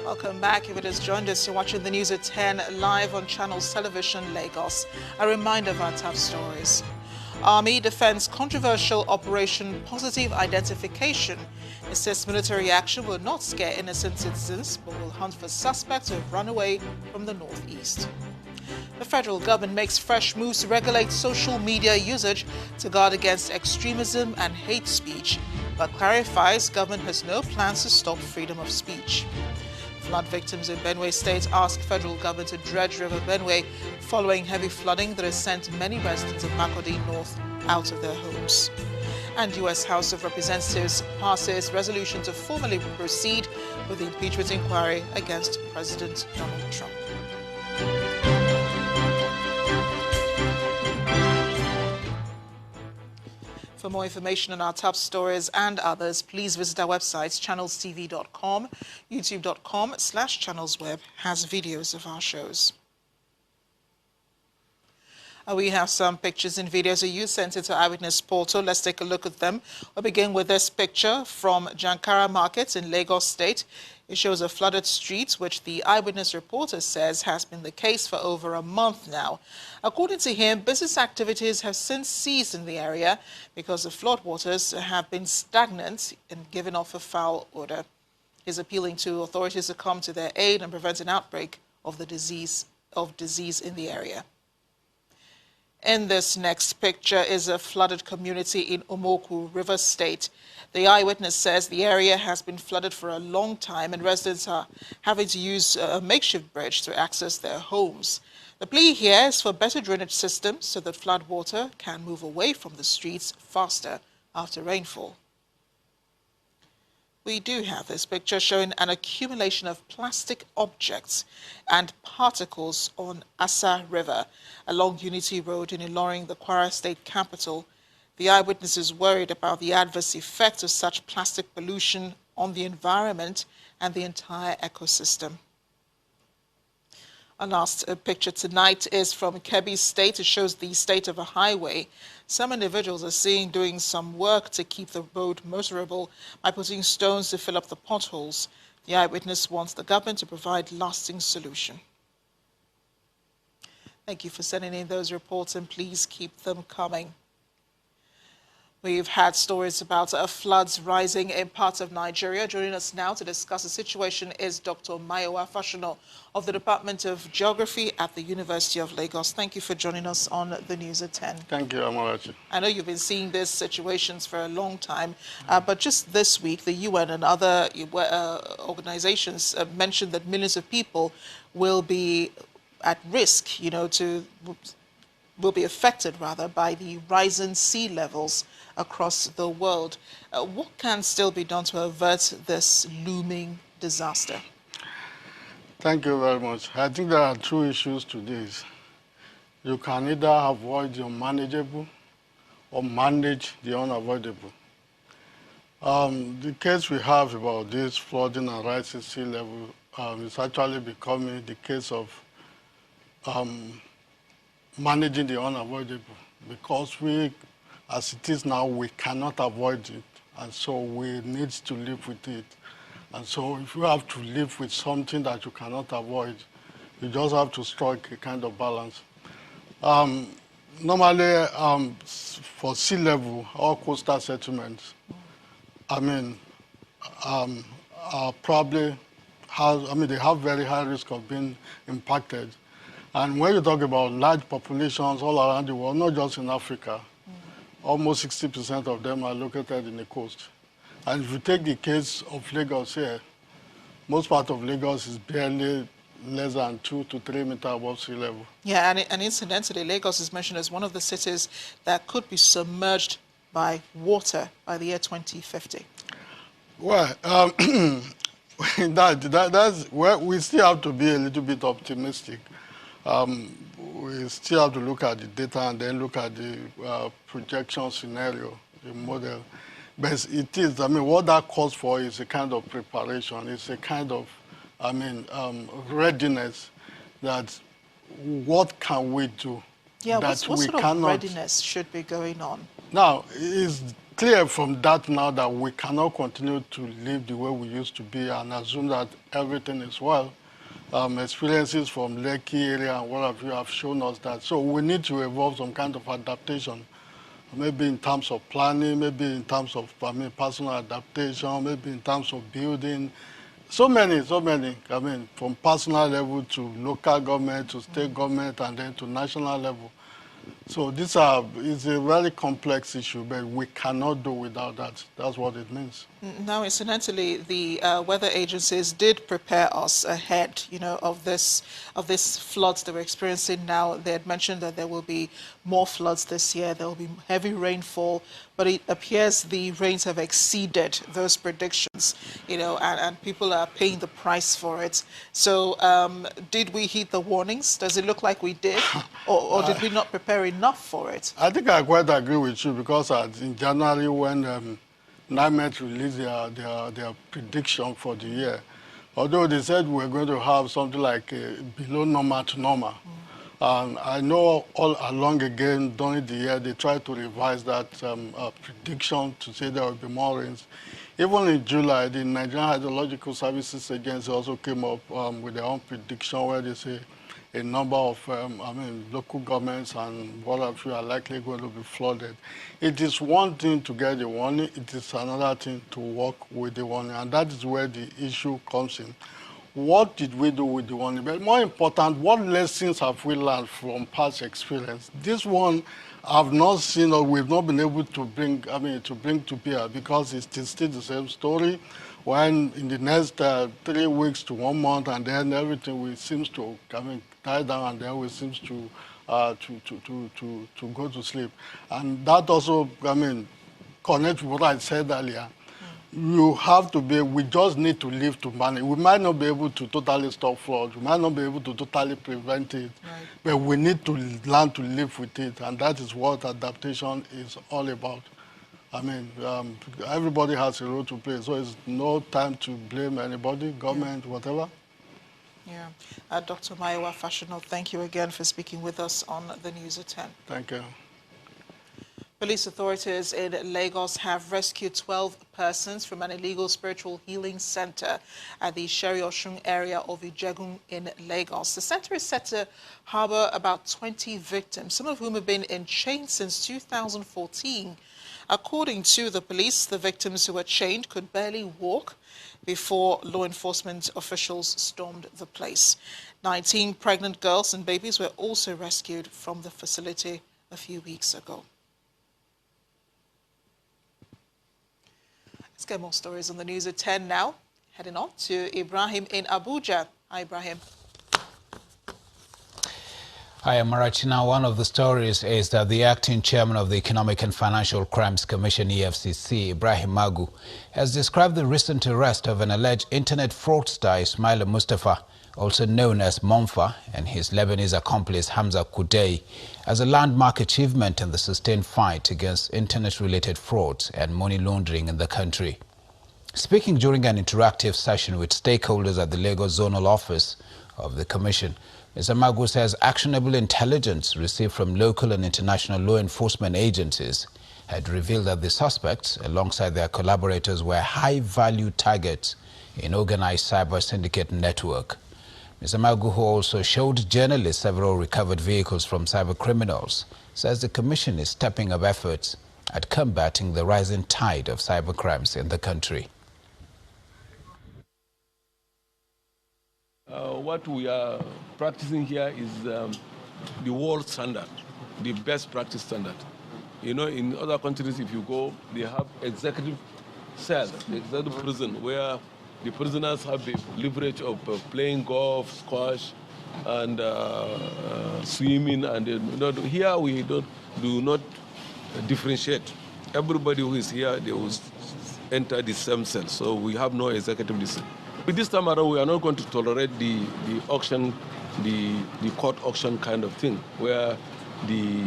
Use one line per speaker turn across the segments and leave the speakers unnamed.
Welcome back. If it has joined us, you're watching the news at 10 live on Channels Television Lagos. A reminder of our top stories. Army defends controversial Operation Positive Identification. It says military action will not scare innocent citizens, but will hunt for suspects who have run away from the northeast. The federal government makes fresh moves to regulate social media usage to guard against extremism and hate speech, but clarifies government has no plans to stop freedom of speech. Flood victims in Benue State ask federal government to dredge River Benue following heavy flooding that has sent many residents of Makurdi North out of their homes. And U.S. House of Representatives passes resolution to formally proceed with the impeachment inquiry against President Donald Trump. For more information on our top stories and others, please visit our websites, channelstv.com, youtube.com/channelsweb has videos of our shows. We have some pictures and videos that you sent into Eyewitness Portal. Let's take a look at them. We'll begin with this picture from Jankara Market in Lagos State. It shows a flooded street, which the Eyewitness reporter says has been the case for over a month now. According to him, business activities have since ceased in the area because the floodwaters have been stagnant and given off a foul odor. He's appealing to authorities to come to their aid and prevent an outbreak of the disease in the area. In this next picture is a flooded community in Omoku, River State. The Eyewitness says the area has been flooded for a long time and residents are having to use a makeshift bridge to access their homes. The plea here is for better drainage systems so that flood water can move away from the streets faster after rainfall. We do have this picture showing an accumulation of plastic objects and particles on Asa River along Unity Road in Ilorin, the Kwara State capital. The Eyewitness is worried about the adverse effects of such plastic pollution on the environment and the entire ecosystem. Our last picture tonight is from Kebbi State. It shows the state of a highway. Some individuals are seen doing some work to keep the road motorable by putting stones to fill up the potholes. The Eyewitness wants the government to provide lasting solution. Thank you for sending in those reports, and please keep them coming. We've had stories about floods rising in parts of Nigeria. Joining us now to discuss the situation is Dr. Mayowa Fashono of the Department of Geography at the University of Lagos. Thank you for joining us on the News at 10.
Thank you, Amarachi.
I know you've been seeing these situations for a long time, but just this week, the UN and other organizations mentioned that millions of people will be at risk, will be affected, rather, by the rising sea levels across the world. What can still be done to avert this looming disaster?
Thank you very much. I think there are two issues to this. You can either avoid the unmanageable or manage the unavoidable. The case we have about this flooding and rising sea level is actually becoming the case of managing the unavoidable, because we, as it is now, we cannot avoid it, and so we need to live with it. And so if you have to live with something that you cannot avoid, you just have to strike a kind of balance. Normally, for sea level or coastal settlements, probably they have very high risk of being impacted. And when you talk about large populations all around the world, not just in Africa, almost 60% of them are located in the coast. And if you take the case of Lagos here, most part of Lagos is barely less than 2 to 3 meters above sea level.
Yeah, and incidentally, Lagos is mentioned as one of the cities that could be submerged by water by the year 2050.
Well, that's where we still have to be a little bit optimistic. We still have to look at the data and then look at the projection scenario, the model. But it is, what that calls for is a kind of preparation. It's a kind of, readiness that what can we do?
Yeah,
that
what sort of readiness should be going on?
Now, is clear from that now that we cannot continue to live the way we used to be and assume that everything is well. Experiences from Lekki area and what have you have shown us that. So we need to evolve some kind of adaptation, maybe in terms of planning, maybe in terms of personal adaptation, maybe in terms of building. So many, from personal level to local government, to state government, and then to national level. So it's a very complex issue, but we cannot do without that. That's what it means.
Now, incidentally, the weather agencies did prepare us ahead, of this floods that we're experiencing now. They had mentioned that there will be more floods this year. There will be heavy rainfall, but it appears the rains have exceeded those predictions, and people are paying the price for it. So, did we heed the warnings? Does it look like we did, or did we not prepare enough for it?
I think I quite agree with you because in January when NIMET released their prediction for the year, although they said we're going to have something like below normal to normal. And I know all along again during the year they tried to revise that prediction to say there will be more rains. Even in July, the Nigerian Hydrological Services Agency also came up with their own prediction where they say a number of local governments and what have you are likely going to be flooded. It is one thing to get the warning, it is another thing to work with the warning, and that is where the issue comes in. What did we do with the warning? But more important, what lessons have we learned from past experience? This one I've not seen or we've not been able to bring, to bear because it's still the same story. When in the next 3 weeks to 1 month, and then everything seems to die down, and then we seems to go to sleep, and that also connects with what I said earlier. You have to be. We just need to live to manage. We might not be able to totally stop floods. We might not be able to totally prevent it, right, but we need to learn to live with it, and that is what adaptation is all about. Everybody has a role to play, so it's no time to blame anybody, government, whatever.
Yeah. Dr. Maiwa Fashional, thank you again for speaking with us on the News at 10.
Thank you.
Police authorities in Lagos have rescued 12 persons from an illegal spiritual healing center at the Sherry Oshun area of Ijegun in Lagos. The center is set to harbor about 20 victims, some of whom have been in chains since 2014. According to the police, the victims who were chained could barely walk before law enforcement officials stormed the place. 19 pregnant girls and babies were also rescued from the facility a few weeks ago. Let's get more stories on the News at 10 now. Heading on to Ibrahim in Abuja. Hi, Ibrahim.
Hi, Amarachi. Now, one of the stories is that the acting chairman of the Economic and Financial Crimes Commission, EFCC, Ibrahim Magu, has described the recent arrest of an alleged internet fraudster, Ismail Mustafa, also known as Monfa, and his Lebanese accomplice, Hamza Kudei, as a landmark achievement in the sustained fight against internet-related frauds and money laundering in the country. Speaking during an interactive session with stakeholders at the Lagos Zonal Office of the Commission, Mr. Magu says actionable intelligence received from local and international law enforcement agencies had revealed that the suspects, alongside their collaborators, were high-value targets in organized cyber syndicate network. Mr. Magu, who also showed journalists several recovered vehicles from cyber criminals, says the Commission is stepping up efforts at combating the rising tide of cyber crimes in the country.
What we are practicing here is the world standard, the best practice standard. In other countries, if you go, they have executive cells, executive prison, where the prisoners have the leverage of playing golf, squash, and swimming. And here we do not differentiate. Everybody who is here, they will enter the same cell. So we have no executive list. With this time around, we are not going to tolerate the auction, the court auction kind of thing, where the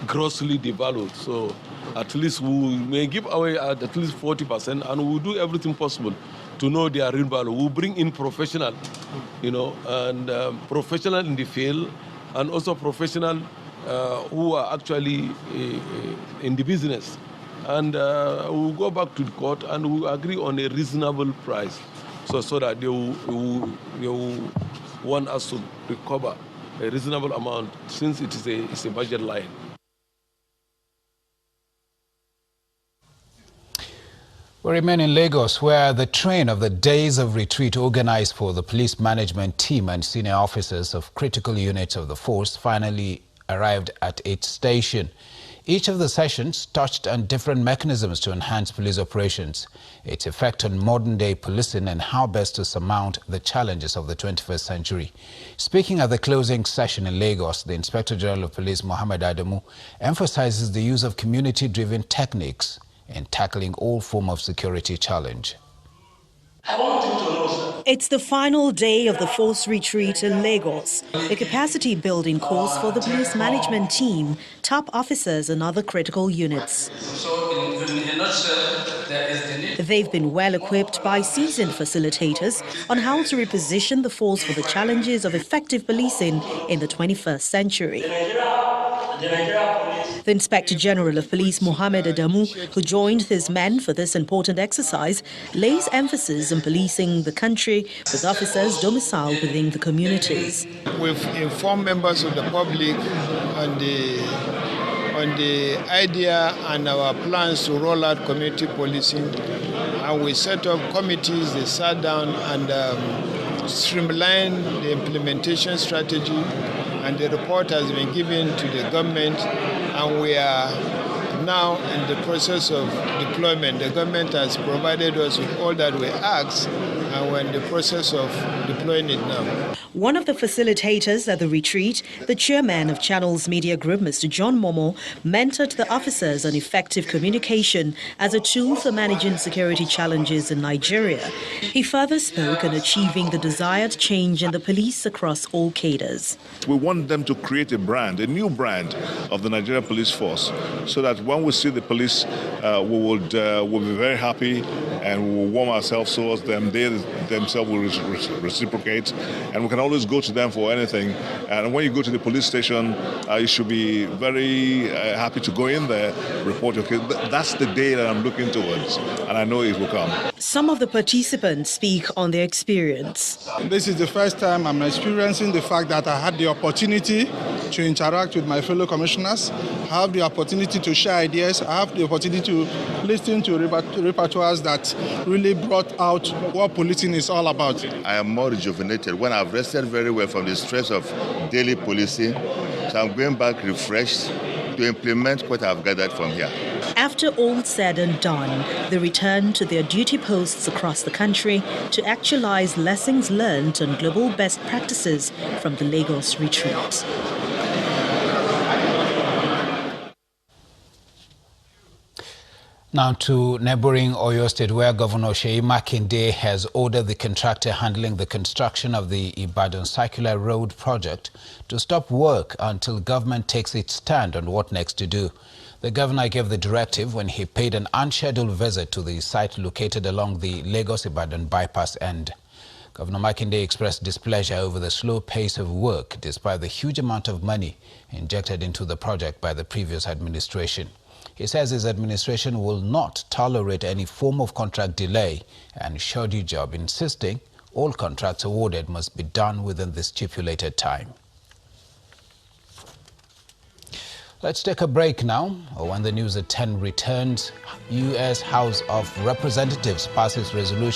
grossly devalued. So at least we may give away at least 40%, and we'll do everything possible to know their real value. We'll bring in professional, and professional in the field, and also professional who are actually in the business. and we'll go back to the court and we'll agree on a reasonable price, so that they will want us to recover a reasonable amount, since it's a budget line.
We remain in Lagos, where the train of the days of retreat organized for the police management team and senior officers of critical units of the force finally arrived at its station. Each of the sessions touched on different mechanisms to enhance police operations, its effect on modern-day policing, and how best to surmount the challenges of the 21st century. Speaking at the closing session in Lagos, the Inspector General of Police, Mohammed Adamu, emphasizes the use of community-driven techniques in tackling all forms of security challenge.
I want you to know, sir.
It's the final day of the force retreat in Lagos, a capacity building course for the police management team, top officers and other critical units.
So in a nutshell, there is the need.
They've been well equipped by seasoned facilitators on how to reposition the force for the challenges of effective policing in the 21st century. The Inspector General of Police, Mohammed Adamu, who joined his men for this important exercise, lays emphasis on policing the country with officers domiciled within the communities.
We've informed members of the public on the idea and our plans to roll out community policing, and we set up committees. They sat down and streamlined the implementation strategy, and the report has been given to the government, and we are now in the process of deployment. The government has provided us with all that we asked, and we're in the process of deploying it now.
One of the facilitators at the retreat, the chairman of Channels Media Group, Mr. John Momo, mentored the officers on effective communication as a tool for managing security challenges in Nigeria. He further spoke on achieving the desired change in the police across all cadres.
We want them to create a brand, a new brand of the Nigerian police force, so that when we see the police, we'll be very happy and we will warm ourselves towards them. They themselves will reciprocate, and we can always go to them for anything. And when you go to the police station, you should be very happy to go in there, report your case. That's the day that I'm looking towards, and I know it will come.
Some of the participants speak on their experience.
This is the first time I'm experiencing the fact that I had the opportunity to interact with my fellow commissioners, have the opportunity to share ideas, I have the opportunity to listen to repertoires that really brought out what policing is all about.
I am more rejuvenated when I've rested very well from the stress of daily policing, so I'm going back refreshed to implement what I've gathered from here.
After all said and done, they return to their duty posts across the country to actualize lessons learned on global best practices from the Lagos retreat.
Now to neighboring Oyo State, where Governor Seyi Makinde has ordered the contractor handling the construction of the Ibadan Circular Road project to stop work until government takes its stand on what next to do. The governor gave the directive when he paid an unscheduled visit to the site located along the Lagos-Ibadan bypass end. Governor Makinde expressed displeasure over the slow pace of work despite the huge amount of money injected into the project by the previous administration. He says his administration will not tolerate any form of contract delay and shoddy job, insisting all contracts awarded must be done within the stipulated time. Let's take a break now. When the news at 10 returns, U.S. House of Representatives passes resolution